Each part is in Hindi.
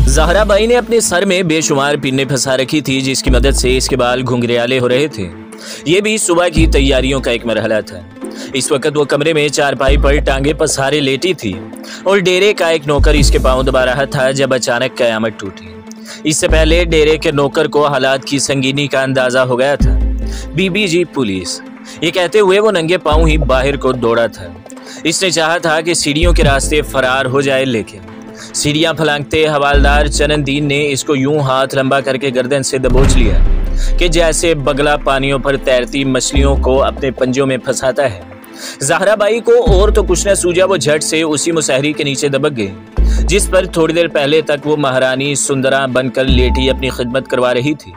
ज़हरा बाई ने अपने सर में बेशुमार पिन्ने फंसा रखी थी, जिसकी मदद से इसके बाल घुंघरियाले हो रहे थे। ये भी सुबह की तैयारियों का एक मरहला था। इस वक्त वो कमरे में चारपाई पर टांगे पसारे लेटी थी और डेरे का एक नौकर इसके पांव दबा रहा था जब अचानक कयामत टूटी। इससे पहले डेरे के नौकर को हालात की संगीनी का अंदाजा हो गया था। बीबी जी पुलिस, ये कहते हुए वो नंगे पांव ही बाहर को दौड़ा था। इसने चाहा था कि सीढ़ियों के रास्ते फरार हो जाए, लेकिन सीढ़ियां फलांगते हवालदार चरणदीन ने इसको यूं हाथ लंबा करके गर्दन से दबोच लिया कि जैसे बगला पानियों पर तैरती मछलियों को अपने पंजों में फंसाता है। ज़हरा बाई को और तो कुछ न सूझा, वो झट से उसी मुसहरी के नीचे दबक गई जिस पर थोड़ी देर पहले तक वो महारानी सुंदरा बनकर लेटी अपनी खिदमत करवा रही थी।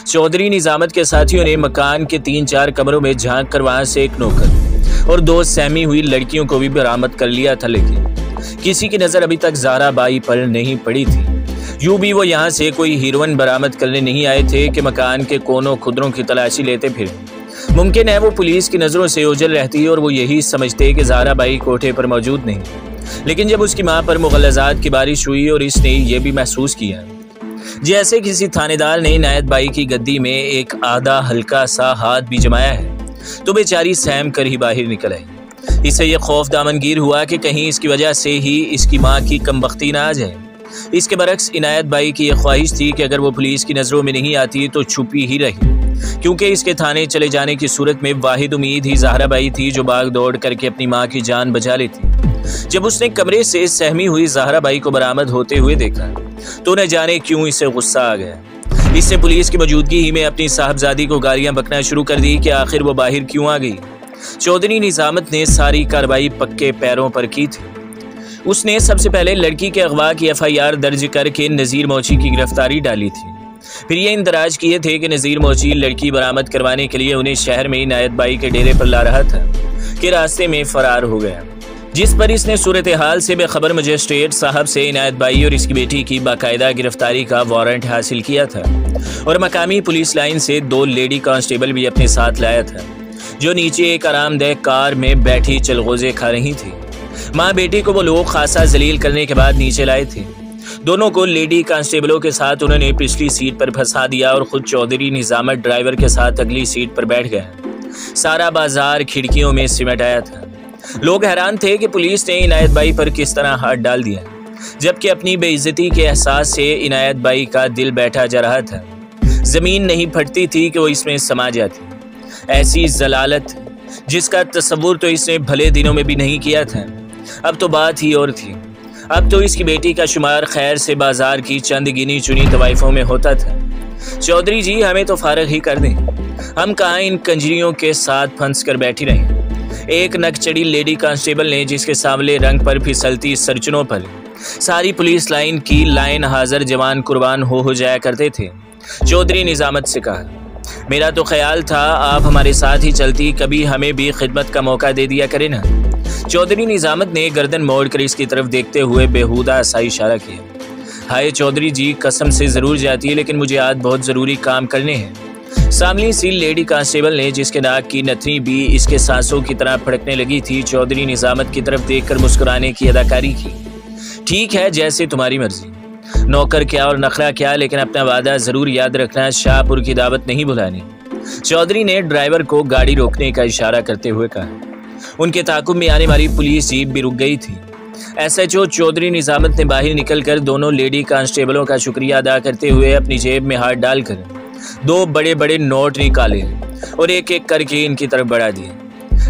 चौधरी निजामत के साथियों ने मकान के 3-4 कमरों में झांक कर वहां से एक नौकर और 2 सहमी हुई लड़कियों को भी बरामद कर लिया था, लेकिन किसी की नजर अभी तक ज़हरा बाई पर नहीं पड़ी थी। यूं भी वो यहाँ से कोई हीरोइन बरामद करने नहीं आए थे कि मकान के कोनों खुदरों की तलाशी लेते फिर। मुमकिन है वो पुलिस की नजरों से ओझल रहती और वो यही समझते कि ज़हरा बाई कोठे पर मौजूद नहीं। लेकिन जब उसकी माँ पर मुगल्लज़ात की बारिश हुई और इसने ये भी महसूस किया जैसे किसी थानेदार ने इनायत बाई की गद्दी में एक आधा हल्का सा हाथ भी जमाया है, तो बेचारी सहम कर ही बाहर निकल आई। इससे यह खौफ दामनगीर हुआ कि कहीं इसकी वजह से ही इसकी माँ की कमबख्ती ना आ जाए। इसके बरक्स इनायत बाई की यह ख्वाहिश थी कि अगर वो पुलिस की नज़रों में नहीं आती तो छुपी ही रही, क्योंकि इसके थाने चले जाने की सूरत में वाहिद उम्मीद ही ज़हरा बाई थी जो भाग दौड़ करके अपनी माँ की जान बचा लेती। जब उसने कमरे से सहमी हुई ज़हरा बाई को बरामद होते हुए देखा तो न जाने क्यों इसे गुस्सा आ गया। इसने पुलिस की मौजूदगी ही में अपनी साहबजादी को गालियां बकना शुरू कर दी कि आखिर वो बाहर क्यों आ गई। चौधरी निजामत ने सारी कार्रवाई पक्के पैरों पर की थी। उसने सबसे पहले लड़की के अगवा की FIR दर्ज करके नज़ीर मोची की गिरफ्तारी डाली थी। फिर ये इंदराज किए थे कि नज़ीर मोची लड़की बरामद करवाने के लिए उन्हें शहर में इनायत बाई के डेरे पर ला रहा था कि रास्ते में फरार हो गया, जिस पर इसने सूरत हाल से बेखबर मजिस्ट्रेट साहब से इनायत बाई और इसकी बेटी की बाकायदा गिरफ्तारी का वारंट हासिल किया था और मकामी पुलिस लाइन से 2 लेडी कांस्टेबल भी अपने साथ लाया था, जो नीचे एक आरामदेह कार में बैठी चलगोजे खा रही थी। माँ बेटी को वो लोग खासा जलील करने के बाद नीचे लाए थे। दोनों को लेडी कांस्टेबलों के साथ उन्होंने पिछली सीट पर फंसा दिया और खुद चौधरी निजामत ड्राइवर के साथ अगली सीट पर बैठ गया। सारा बाजार खिड़कियों में सिमट आया था। लोग हैरान थे कि पुलिस ने इनायत बाई पर किस तरह हाथ डाल दिया, जबकि अपनी बेइज्जती के एहसास से इनायत बाई का दिल बैठा जा रहा था। जमीन नहीं फटती थी कि वो इसमें समा जाती। ऐसी जलालत जिसका तस्वुर तो इसने भले दिनों में भी नहीं किया था, अब तो बात ही और थी। अब तो इसकी बेटी का शुमार खैर से बाजार की चंद गिनी चुनी तवाइफों में होता था। चौधरी जी, हमें तो फारग ही कर दें, हम कहाँ इन कंजरियों के साथ फंस कर बैठी रहें। एक नकचड़ी लेडी कांस्टेबल ने, जिसके सांवले रंग पर फिसलती सरचनों पर सारी पुलिस लाइन की लाइन हाजिर जवान कुर्बान हो जाया करते थे, चौधरी निजामत से कहा, मेरा तो ख्याल था आप हमारे साथ ही चलती, कभी हमें भी खिदमत का मौका दे दिया करे ना। चौधरी निजामत ने गर्दन मोड़कर इसकी तरफ देखते हुए बेहुदा सा इशारा किया। हाय चौधरी जी, कसम से ज़रूर जाती है, लेकिन मुझे आज बहुत ज़रूरी काम करने हैं। सामली सी लेडी कांस्टेबल ने, जिसके नाक की नथनी भी इसके सांसों की तरह फड़कने लगी थी, चौधरी निजामत की तरफ देखकर मुस्कुराने की अदाकारी की। ठीक है, जैसे तुम्हारी मर्जी। नौकर क्या और नखरा क्या, लेकिन अपना वादा ज़रूर याद रखना, शाहपुर की दावत नहीं भुलानी। चौधरी ने ड्राइवर को गाड़ी रोकने का इशारा करते हुए कहा। उनके ताकुब में आने वाली पुलिस जीप भी रुक गई थी। SHO चौधरी निजामत ने बाहर निकलकर दोनों लेडी कांस्टेबलों का शुक्रिया अदा करते हुए अपनी जेब में हाथ डालकर 2 बड़े बड़े नोट निकाले और एक एक करके इनकी तरफ बढ़ा दिए।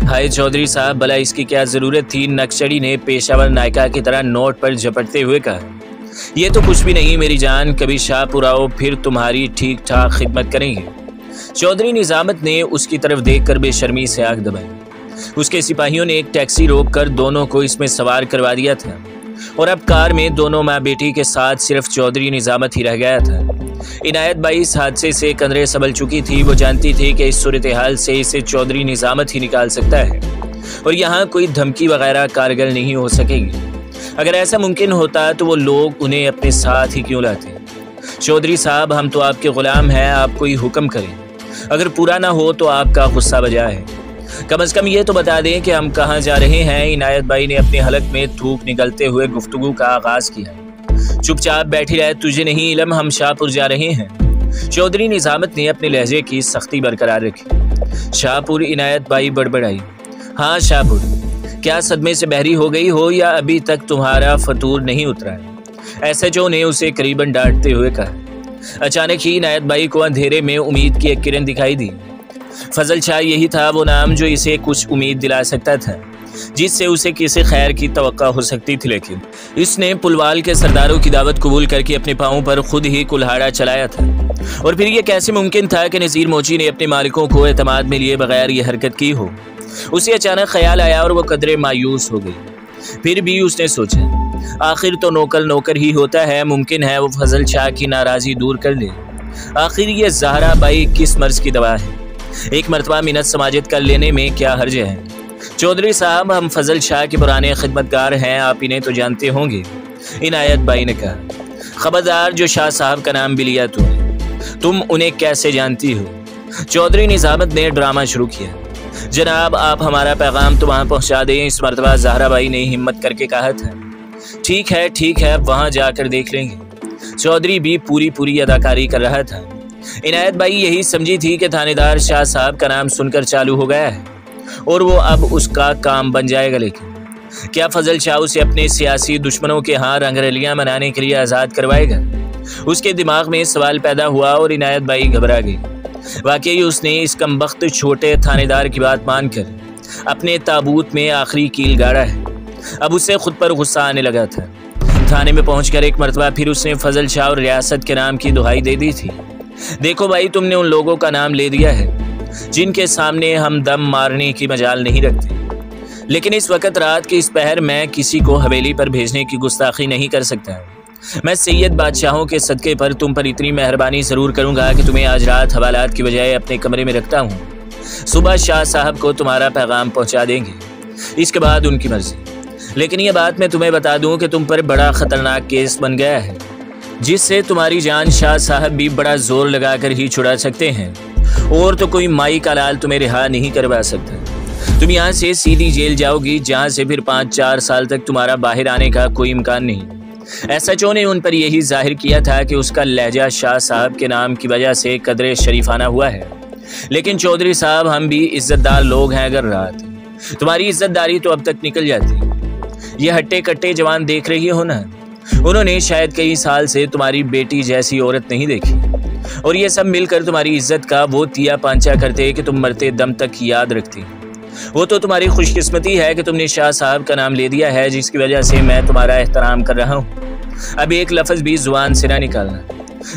हाय चौधरी साहब, भला इसकी क्या ज़रूरत थी? नक्सड़ी ने पेशावर नायका की तरह नोट पर झपटते हुए कहा। ये तो कुछ भी नहीं मेरी जान, कभी शाहपुर आओ, फिर तुम्हारी ठीक ठाक खिदमत करेंगे। चौधरी निजामत ने उसकी तरफ देखकर बेशर्मी से आंख दबाई। उसके सिपाहियों ने एक टैक्सी रोककर दोनों को इसमें सवार करवा दिया था और अब कार में दोनों माँ बेटी के साथ सिर्फ चौधरी निजामत ही रह गया था। इनायत बाई इस हादसे से कंधे संभल चुकी थी। वो जानती थी कि इस सूरत हाल से इसे चौधरी निजामत ही निकाल सकता है और यहाँ कोई धमकी वगैरह कारगर नहीं हो सकेगी। अगर ऐसा मुमकिन होता तो वो लोग उन्हें अपने साथ ही क्यों लाते। चौधरी साहब, हम तो आपके गुलाम हैं, आप कोई हुक्म करें, अगर पूरा ना हो तो आपका गुस्सा बजा है। कम से कम ये तो बता दें कि हम कहाँ जा रहे हैं। इनायत बाई ने अपने हलक में थूक निकलते हुए गुफ्तगू का आगाज किया। चुपचाप बैठी रहे, तुझे नहीं इल्म हम शाहपुर जा रहे हैं। चौधरी निजामत ने अपने लहजे की सख्ती बरकरार रखी। शाहपुर? इनायत बाई बड़बड़ाई। हाँ शाहपुर। क्या सदमे से बहरी हो गई हो या अभी तक तुम्हारा फतूर नहीं उतरा है? एसएचओ ने उसे करीबन डांटते हुए कहा। अचानक ही इनायत बाई को अंधेरे में उम्मीद की एक किरण दिखाई दी। फजल शाह यही था वो नाम जो इसे कुछ उम्मीद दिला सकता था, जिससे उसे किसी खैर की तवक्का हो सकती थी। लेकिन इसने पुलवाल के सरदारों की दावत कबूल करके अपने पाँव पर खुद ही कुल्हाड़ा चलाया था। और फिर यह कैसे मुमकिन था कि नज़ीर मोची ने अपने मालिकों को एतमाद में लिए बगैर ये हरकत की हो? उसे अचानक ख्याल आया और वो कदरे मायूस हो गई। फिर भी उसने सोचा, आखिर तो नौकर नौकर ही होता है, मुमकिन है वो फजल शाह की नाराज़गी दूर कर ले। आखिर ये ज़हरा बाई किस मर्ज की दवा है? एक मरतबा मिन्नत समाजत कर लेने में क्या हर्ज है? चौधरी साहब, हम फजल शाह के पुराने खिदमतगार हैं, आप इन्हें तो जानते होंगे। इनायत बाई ने कहा। खबरदार, जो शाह साहब का नाम भी लिया तुम उन्हें कैसे जानती हो? चौधरी निजामत ने ड्रामा शुरू किया। जनाब, आप हमारा पैगाम तो वहाँ पहुँचा दें, इस मरतबा ज़हरा बाई ने हिम्मत करके कहा था। ठीक है, वहाँ जाकर देख लेंगे। चौधरी भी पूरी अदाकारी कर रहा था। इनायत बाई यही समझी थी कि थानेदार शाह साहब का नाम सुनकर चालू हो गया है और वो अब उसका काम बन जाएगा। लेकिन क्या फजल शाह उसे अपने सियासी दुश्मनों के यहाँ रंगरलियाँ मनाने के लिए आज़ाद करवाएगा? उसके दिमाग में सवाल पैदा हुआ और इनायत बाई घबरा गई। वाकई उसने इस कमबख्त छोटे थानेदार की बात मानकर अपने ताबूत में आखिरी कील गाड़ा है। अब उसे खुद पर गुस्सा आने लगा था। थाने में पहुंचकर एक मरतबा फिर उसने फजल शाह और रियासत के नाम की दुहाई दे दी थी। देखो भाई, तुमने उन लोगों का नाम ले दिया है जिनके सामने हम दम मारने की मजाल नहीं रखते, लेकिन इस वक्त रात के इस पहर मैं किसी को हवेली पर भेजने की गुस्ताखी नहीं कर सकता। मैं सैयद बादशाहों के सदक़े पर तुम पर इतनी मेहरबानी ज़रूर करूँगा कि तुम्हें आज रात हवालात की बजाय अपने कमरे में रखता हूँ। सुबह शाह साहब को तुम्हारा पैगाम पहुँचा देंगे, इसके बाद उनकी मर्जी। लेकिन यह बात मैं तुम्हें बता दूँ कि तुम पर बड़ा ख़तरनाक केस बन गया है, जिससे तुम्हारी जान शाह साहब भी बड़ा जोर लगाकर ही छुड़ा सकते हैं, और तो कोई माई का लाल तुम्हें रिहा नहीं करवा सकता। तुम यहाँ से सीधी जेल जाओगी, जहाँ से फिर 5-4 साल तक तुम्हारा बाहर आने का कोई इम्कान नहीं। एसएचओ ने उन पर यही जाहिर किया था कि उसका लहजा शाह साहब के नाम की वजह से कदरे शरीफाना हुआ है। लेकिन चौधरी साहब, हम भी इज्जतदार लोग हैं। अगर रात तुम्हारी इज्जतदारी तो अब तक निकल जाती। ये हट्टे कट्टे जवान देख रही हो ना, उन्होंने शायद कई साल से तुम्हारी बेटी जैसी औरत नहीं देखी, और ये सब मिलकर तुम्हारी इज्जत का वो तिया पांचा करते कि तुम मरते दम तक याद रखती। वो तो तुम्हारी खुशकिस्मती है कि तुमने शाह साहब का नाम ले दिया है, जिसकी वजह से मैं तुम्हारा एहतराम कर रहा हूँ। अब एक लफ्ज़ भी जुबान से ना निकालना,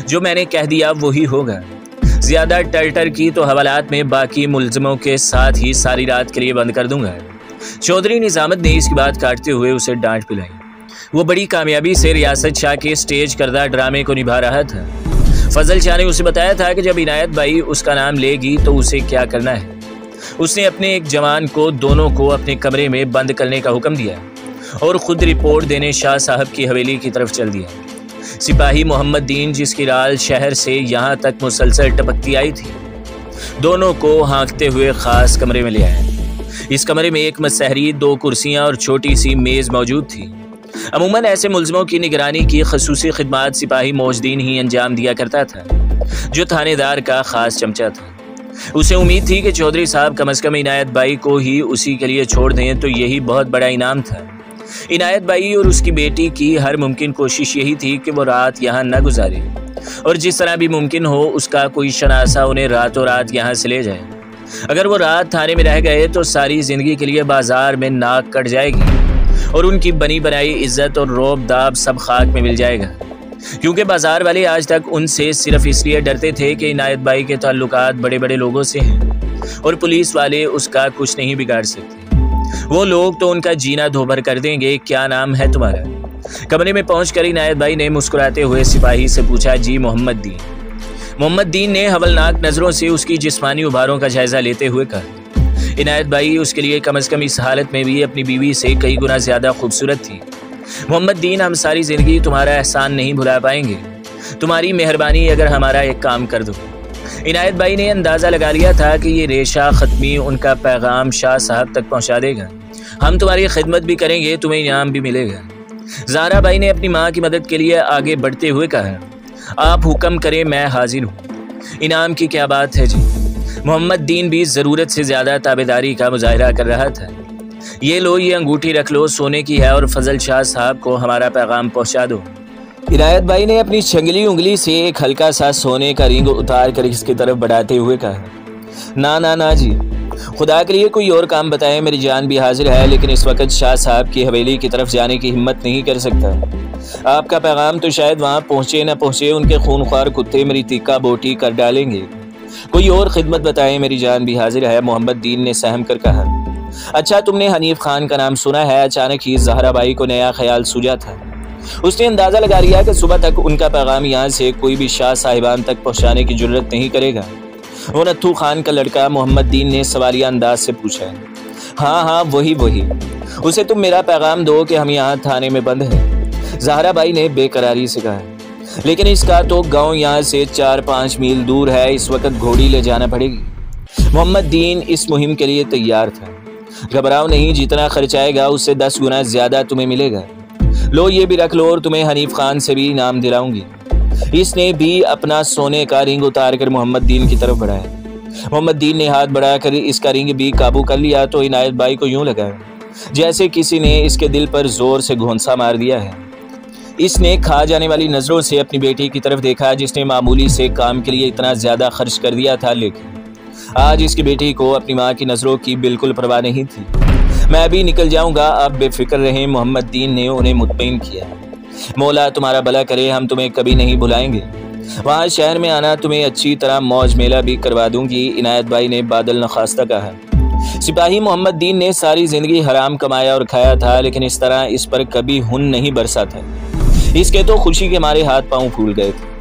जो मैंने कह दिया वही होगा। ज़्यादा टर की तो हवालात में बाकी मुलजमों के साथ ही सारी रात के लिए बंद कर दूंगा। चौधरी निजामत ने इसकी बात काटते हुए उसे डांट पिलाई। वो बड़ी कामयाबी से रियासत शाह के स्टेज करदा ड्रामे को निभा रहा था। फजल शाह ने उसे बताया था कि जब इनायत बाई उसका नाम लेगी तो उसे क्या करना है। उसने अपने एक जवान को दोनों को अपने कमरे में बंद करने का हुक्म दिया और ख़ुद रिपोर्ट देने शाह साहब की हवेली की तरफ चल दिया। सिपाही मोहम्मद दीन, जिसकी राल शहर से यहाँ तक मुसलसल टपकती आई थी, दोनों को हाँकते हुए ख़ास कमरे में ले आया। इस कमरे में एक मसहरी, 2 कुर्सियाँ और छोटी सी मेज़ मौजूद थी। अमूमन ऐसे मुलजमों की निगरानी की खसूसी खिदमात सिपाही मौजदीन ही अंजाम दिया करता था, जो थानेदार का ख़ास चमचा था। उसे उम्मीद थी कि चौधरी साहब कम अज़ कम इनायत बाई को ही उसी के लिए छोड़ दें, तो यही बहुत बड़ा इनाम था। इनायत बाई और उसकी बेटी की हर मुमकिन कोशिश यही थी कि वो रात यहाँ न गुजारे, और जिस तरह भी मुमकिन हो उसका कोई शनासा उन्हें रातों रात यहाँ से ले जाए। अगर वो रात थाने में रह गए तो सारी ज़िंदगी के लिए बाजार में नाक कट जाएगी और उनकी बनी बनाई इज्जत और रोब दाब सब खाक में मिल जाएगा, क्योंकि बाजार वाले आज तक उनसे सिर्फ इसलिए डरते थे कि इनायत बाई के ताल्लुकात बड़े बड़े लोगों से हैं और पुलिस वाले उसका कुछ नहीं बिगाड़ सकते। वो लोग तो उनका जीना धोबर कर देंगे। क्या नाम है तुम्हारा? कमरे में पहुंचकर इनायत बाई ने मुस्कुराते हुए सिपाही से पूछा। जी, मोहम्मद दीन। मोहम्मद दीन ने हवलनाक नज़रों से उसकी जिस्मानी उभारों का जायजा लेते हुए कहा। इनायत बाई उसके लिए कम अज़ कम इस हालत में भी अपनी बीवी से कई गुना ज़्यादा खूबसूरत थी। मोहम्मद दीन, हम सारी ज़िंदगी तुम्हारा एहसान नहीं भुला पाएंगे। तुम्हारी मेहरबानी अगर हमारा एक काम कर दो। इनायत बाई ने अंदाज़ा लगा लिया था कि ये रेशा ख़त्मी उनका पैगाम शाह साहब तक पहुंचा देगा। हम तुम्हारी खिदमत भी करेंगे, तुम्हें इनाम भी मिलेगा। ज़हरा बाई ने अपनी माँ की मदद के लिए आगे बढ़ते हुए कहा, आप हुक्म करें, मैं हाजिर हूँ। इनाम की क्या बात है जी। मोहम्मद दीन भी ज़रूरत से ज़्यादा ताबेदारी का मुजाहिरा कर रहा था। ये लो, ये अंगूठी रख लो, सोने की है, और फजल शाह साहब को हमारा पैगाम पहुँचा दो। इनायत बाई ने अपनी छंगली उंगली से एक हल्का सा सोने का रिंग उतार कर इसकी तरफ बढ़ाते हुए कहा, ना ना ना जी, खुदा के लिए कोई और काम बताएं, मेरी जान भी हाजिर है, लेकिन इस वक्त शाह साहब की हवेली की तरफ जाने की हिम्मत नहीं कर सकता। आपका पैगाम तो शायद वहाँ पहुँचे न पहुँचे, उनके खूनख्वार कुत्ते मेरी तीखा बोटी कर डालेंगे। कोई और खिदमत बताएं, मेरी जान भी हाजिर है, मोहम्मद दीन ने सहम कर कहा। अच्छा, तुमने हनीफ खान का नाम सुना है? अचानक ही ज़हरा बाई को नया ख्याल सूझा था। उसने अंदाज़ा लगा लिया कि सुबह तक उनका पैगाम यहाँ से कोई भी शाह साहिबान तक पहुँचाने की जरूरत नहीं करेगा। वो नत्थू खान का लड़का मोहम्मद दीन ने सवालिया अंदाज से पूछा। हाँ हाँ, वही, उसे तुम मेरा पैगाम दो कि हम यहाँ थाने में बंद हैं, ज़हरा बाई ने बेकरारी से कहा। लेकिन इसका तो गांव यहाँ से 4-5 मील दूर है, इस वक्त घोड़ी ले जाना पड़ेगी। मोहम्मद दीन इस मुहिम के लिए तैयार था। घबराओ नहीं, जितना खर्च आएगा उससे 10 गुना ज़्यादा तुम्हें मिलेगा। लो, ये भी रख लो, और तुम्हें हनीफ खान से भी इनाम दिलाऊंगी। इसने भी अपना सोने का रिंग उतार कर मोहम्मद दीन की तरफ बढ़ाया। मोहम्मद दीन ने हाथ बढ़ाकर इसका रिंग भी काबू कर लिया तो इनायत बाई को यूं लगा जैसे किसी ने इसके दिल पर जोर से घोंसा मार दिया है। इसने खा जाने वाली नज़रों से अपनी बेटी की तरफ देखा, जिसने मामूली से काम के लिए इतना ज़्यादा खर्च कर दिया था, लेकिन आज इसकी बेटी को अपनी माँ की नज़रों की बिल्कुल परवाह नहीं थी। मैं अभी निकल जाऊँगा, आप बेफिक्र रहें, मोहम्मद दीन ने उन्हें मुतमईन किया। मौला तुम्हारा भला करे, हम तुम्हें कभी नहीं भुलाएंगे। वहाँ शहर में आना, तुम्हें अच्छी तरह मौज मेला भी करवा दूंगी, इनायत बाई ने बादल नखास्ता कहा। सिपाही मोहम्मद दीन ने सारी जिंदगी हराम कमाया और खाया था, लेकिन इस तरह इस पर कभी हुन नहीं बरसा था। इसके तो खुशी के मारे हाथ पांव फूल गए थे।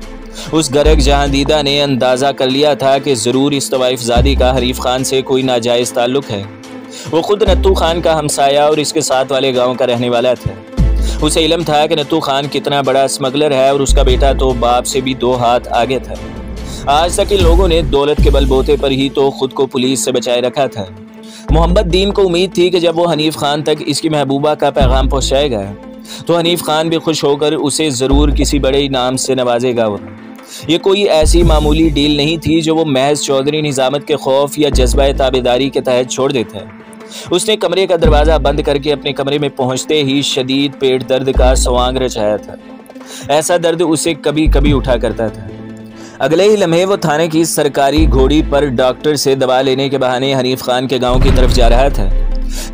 उस गरग जहांदीदा ने अंदाजा कर लिया था कि जरूर इस तवाइफजादी का हरीफ खान से कोई नाजायज ताल्लुक है। वो खुद नत्थू खान का हमसाया और इसके साथ वाले गांव का रहने वाला था। उसे इल्म था कि नत्थू खान कितना बड़ा स्मगलर है, और उसका बेटा तो बाप से भी 2 हाथ आगे था। आज तक इन लोगों ने दौलत के बलबोते पर ही तो खुद को पुलिस से बचाए रखा था। मोहम्मद दीन को उम्मीद थी कि जब वो हनीफ खान तक इसकी महबूबा का पैगाम पहुंचाएगा तो हनीफ खान भी खुश होकर उसे ज़रूर किसी बड़े इनाम से नवाजेगा। ये कोई ऐसी मामूली डील नहीं थी जो वो महज चौधरी निज़ामत के खौफ या जज्बा ताबेदारी के तहत छोड़ देता है। उसने कमरे का दरवाज़ा बंद करके अपने कमरे में पहुंचते ही शदीद पेट दर्द का सवांग रचाया था। ऐसा दर्द उसे कभी कभी उठा करता था। अगले ही लम्हे वो थाने की सरकारी घोड़ी पर डॉक्टर से दवा लेने के बहाने हनीफ खान के गांव की तरफ जा रहा था।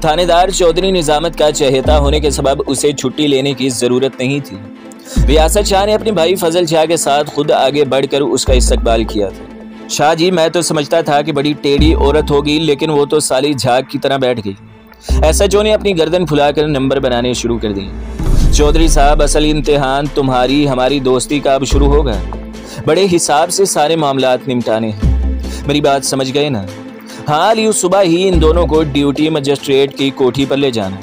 थानेदार चौधरी निज़ामत का चहेता होने के सबब उसे छुट्टी लेने की ज़रूरत नहीं थी। रियासत शाह ने अपने भाई फजल शाह के साथ खुद आगे बढ़कर उसका इस्तकबाल किया था। शाह जी, मैं तो समझता था कि बड़ी टेढ़ी औरत होगी, लेकिन वो तो साली झाग की तरह बैठ गई। एसएचओ ने अपनी गर्दन फुलाकर नंबर बनाने शुरू कर दिए। चौधरी साहब, असल इम्तिहान तुम्हारी हमारी दोस्ती का अब शुरू होगा। बड़े हिसाब से सारे मामलात निपटाने हैं, मेरी बात समझ गए ना? हाँ, लियो सुबह ही इन दोनों को ड्यूटी मजिस्ट्रेट की कोठी पर ले जाना।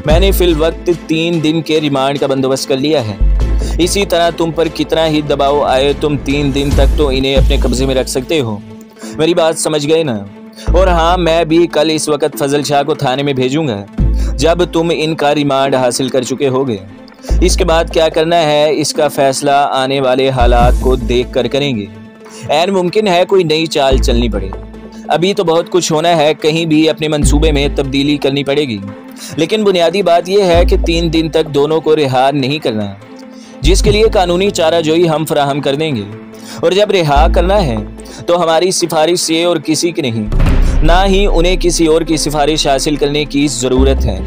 मैंने फिल वक्त 3 दिन के रिमांड का बंदोबस्त कर लिया है। इसी तरह तुम पर कितना ही दबाव आए, तुम 3 दिन तक तो इन्हें अपने कब्जे में रख सकते हो। मेरी बात समझ गए ना? और हाँ, मैं भी कल इस वक्त फजल शाह को थाने में भेजूंगा जब तुम इनका रिमांड हासिल कर चुके होगे। इसके बाद क्या करना है, इसका फैसला आने वाले हालात को देख कर करेंगे। ऐन मुमकिन है कोई नई चाल चलनी पड़े। अभी तो बहुत कुछ होना है, कहीं भी अपने मंसूबे में तब्दीली करनी पड़ेगी। लेकिन बुनियादी बात यह है कि 3 दिन तक दोनों को रिहा नहीं करना, जिसके लिए कानूनी चाराजोई हम फराहम कर देंगे। और जब रिहा करना है तो हमारी सिफारिश से और किसी की नहीं, ना ही उन्हें किसी और की सिफारिश हासिल करने की ज़रूरत है।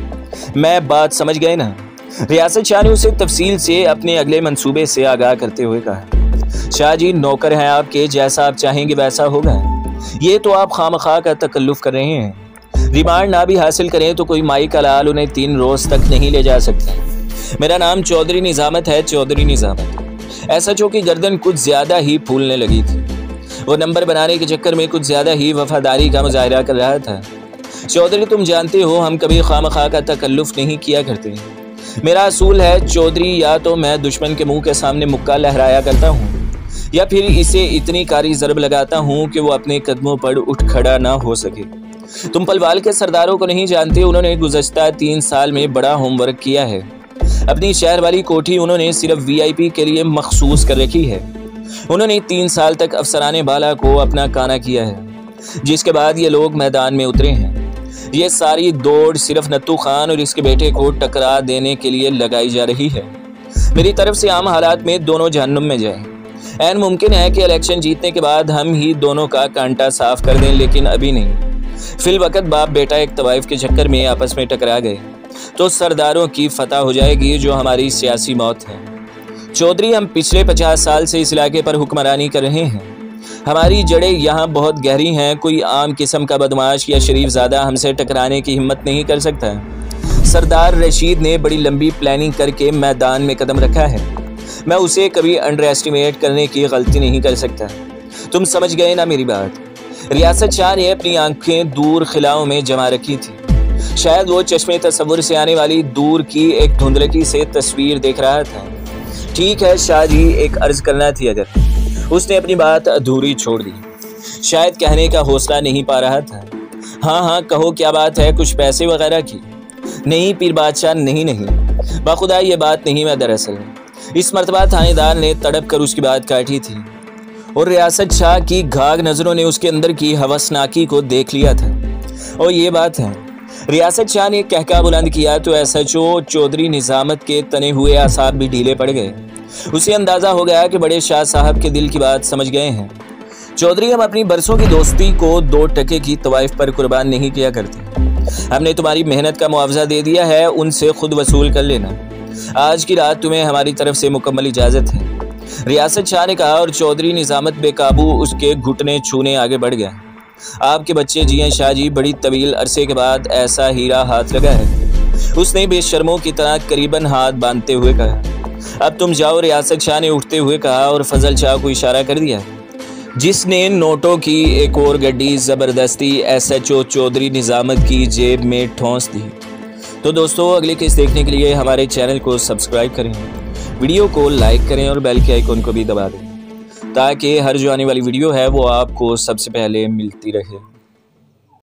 मैं बात समझ गए ना? रियासत शाह ने उसे तफसील से अपने अगले मंसूबे से आगाह करते हुए कहा। शाह जी, नौकर हैं आपके, जैसा आप चाहेंगे वैसा होगा। ये तो आप खामखा का तकल्लुफ़ कर रहे हैं। रिमांड ना भी हासिल करें तो कोई माई का लाल उन्हें 3 रोज़ तक नहीं ले जा सकता। मेरा नाम चौधरी निज़ामत है, चौधरी निज़ामत। एसएचओ की गर्दन कुछ ज़्यादा ही फूलने लगी थी। वो नंबर बनाने के चक्कर में कुछ ज़्यादा ही वफादारी का मुजाहिरा कर रहा था। चौधरी, तुम जानते हो हम कभी खामखा का तकल्लुफ़ नहीं किया करते। मेरा असूल है चौधरी, या तो मैं दुश्मन के मुंह के सामने मुक्का लहराया करता हूँ, या फिर इसे इतनी कारी ज़रब लगाता हूँ कि वो अपने कदमों पर उठ खड़ा ना हो सके। तुम पलवाल के सरदारों को नहीं जानते, उन्होंने गुज़श्ता 3 साल में बड़ा होमवर्क किया है। अपनी शहर वाली कोठी उन्होंने सिर्फ वीआईपी के लिए मखसूस कर रखी है। उन्होंने 3 साल तक अफसराने बाला को अपना काना किया है, जिसके बाद ये लोग मैदान में उतरे हैं। ये सारी दौड़ सिर्फ नत्थू खान और इसके बेटे को टकरा देने के लिए लगाई जा रही है। मेरी तरफ से आम हालात में दोनों जहन्नुम में जाएं। ऐन मुमकिन है कि इलेक्शन जीतने के बाद हम ही दोनों का कांटा साफ कर दें, लेकिन अभी नहीं। फिल वक्त बाप बेटा एक तवाइफ के चक्कर में आपस में टकरा गए तो सरदारों की फतह हो जाएगी, जो हमारी सियासी मौत है। चौधरी, हम पिछले 50 साल से इस इलाके पर हुक्मरानी कर रहे हैं। हमारी जड़ें यहाँ बहुत गहरी हैं। कोई आम किस्म का बदमाश या शरीफजादा हमसे टकराने की हिम्मत नहीं कर सकता। सरदार रशीद ने बड़ी लंबी प्लानिंग करके मैदान में कदम रखा है। मैं उसे कभी अंडर एस्टिमेट करने की गलती नहीं कर सकता। तुम समझ गए ना मेरी बात। रियासत शाह ने अपनी आंखें दूर खिलाओं में जमा रखी थी। शायद वो चश्मे तस्वुर से आने वाली दूर की एक धुंधलकी से तस्वीर देख रहा था। ठीक है शाह जी, एक अर्ज करना थी। अगर उसने अपनी बात अधूरी छोड़ दी। शायद कहने का हौसला नहीं पा रहा था। हाँ हाँ कहो, क्या बात है? कुछ पैसे वगैरह की? नहीं पीर बादशाह, नहीं, बाखुदा ये बात नहीं। मैं दरअसल इस मर्तबा थानेदार ने तड़प कर उसकी बात काटी थी और रियासत शाह की घाघ नज़रों ने उसके अंदर की हवसनाकी को देख लिया था। और ये बात है, रियासत शाह ने कहका बुलंद किया तो SHO चौधरी निजामत के तने हुए आसाब भी ढीले पड़ गए। उसे अंदाज़ा हो गया कि बड़े शाह साहब के दिल की बात समझ गए हैं। चौधरी, हम अपनी बरसों की दोस्ती को 2 टके की तवाइफ पर कुर्बान नहीं किया करते। हमने तुम्हारी मेहनत का मुआवजा दे दिया है, उनसे खुद वसूल कर लेना। आज की रात तुम्हें हमारी तरफ से मुकम्मल इजाज़त है, रियासत शाह ने कहा। और चौधरी निजामत बेकाबू उसके घुटने छूने आगे बढ़ गया। आपके बच्चे जिए शाह जी, बड़ी तवील अरसे के बाद ऐसा हीरा हाथ लगा है, उसने बेशर्मों की तरह करीबन हाथ बांधते हुए कहा। अब तुम जाओ, रियासत शाह ने उठते हुए कहा और फजल शाह को इशारा कर दिया, जिसने नोटों की एक और गड्डी ज़बरदस्ती SHO चौधरी निजामत की जेब में ठोंस दी। तो दोस्तों, अगली केस देखने के लिए हमारे चैनल को सब्सक्राइब करें, वीडियो को लाइक करें और बेल के आइकन को भी दबा दें, ताकि हर जो आने वाली वीडियो है वो आपको सबसे पहले मिलती रहे।